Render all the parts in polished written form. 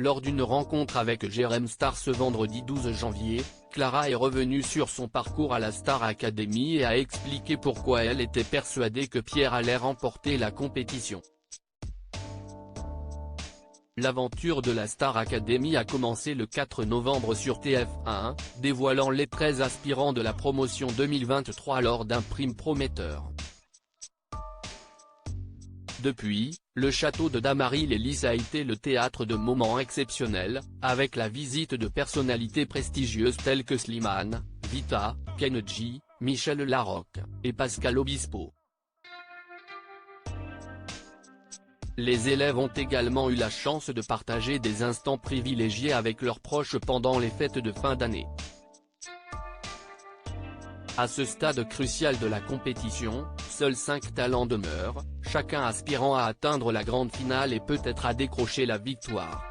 Lors d'une rencontre avec Jérém Star ce vendredi 12 janvier, Clara est revenue sur son parcours à la Star Academy et a expliqué pourquoi elle était persuadée que Pierre allait remporter la compétition. L'aventure de la Star Academy a commencé le 4 novembre sur TF1, dévoilant les 13 aspirants de la promotion 2023 lors d'un prime prometteur. Depuis, le château de Damary-les-Lys a été le théâtre de moments exceptionnels, avec la visite de personnalités prestigieuses telles que Slimane, Vita, Kenji, Michel Larocque, et Pascal Obispo. Les élèves ont également eu la chance de partager des instants privilégiés avec leurs proches pendant les fêtes de fin d'année. À ce stade crucial de la compétition, seuls 5 talents demeurent, chacun aspirant à atteindre la grande finale et peut-être à décrocher la victoire.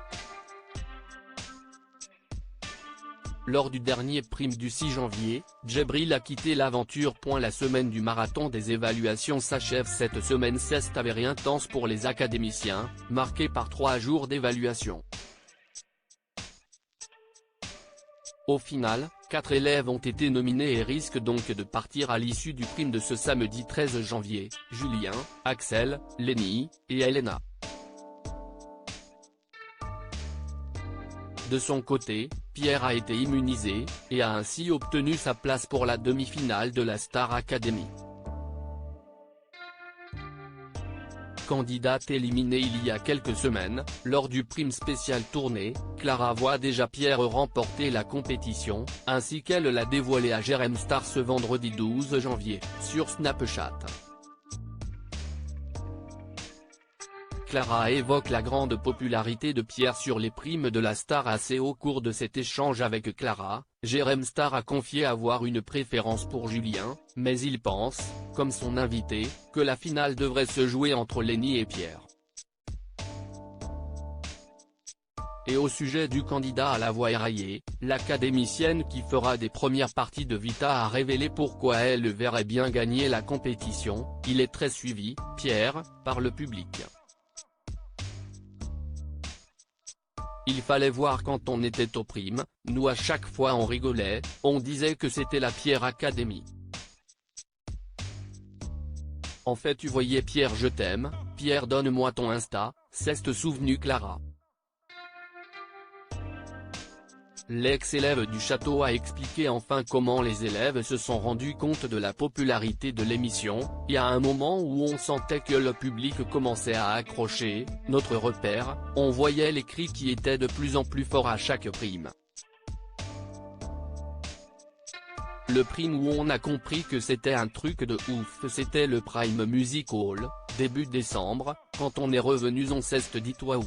Lors du dernier prime du 6 janvier, Djibril a quitté l'aventure. La semaine du marathon des évaluations s'achève cette semaine. C'est avéré intense pour les académiciens, marqué par 3 jours d'évaluation. Au final, 4 élèves ont été nominés et risquent donc de partir à l'issue du prime de ce samedi 13 janvier, Julien, Axel, Lenny, et Elena. De son côté, Pierre a été immunisé, et a ainsi obtenu sa place pour la demi-finale de la Star Academy. Candidate éliminée il y a quelques semaines, lors du prime spécial tournée, Clara voit déjà Pierre remporter la compétition, ainsi qu'elle l'a dévoilé à Jérém Star ce vendredi 12 janvier, sur Snapchat. Clara évoque la grande popularité de Pierre sur les primes de la Star AC. Au cours de cet échange avec Clara, Jérém Star a confié avoir une préférence pour Julien, mais il pense, comme son invité, que la finale devrait se jouer entre Lenny et Pierre. Et au sujet du candidat à la voix éraillée, l'académicienne qui fera des premières parties de Vita a révélé pourquoi elle verrait bien gagner la compétition. Il est très suivi, Pierre, par le public. Il fallait voir quand on était aux primes, nous à chaque fois on rigolait, on disait que c'était la Pierre Academy. En fait tu voyais Pierre je t'aime, Pierre donne-moi ton Insta, s'est souvenu Clara. L'ex-élève du château a expliqué enfin comment les élèves se sont rendus compte de la popularité de l'émission, et à un moment où on sentait que le public commençait à accrocher, notre repère, on voyait les cris qui étaient de plus en plus forts à chaque prime. Le prime où on a compris que c'était un truc de ouf, c'était le Prime Music Hall, début décembre, quand on est revenus on s'est dit waouh.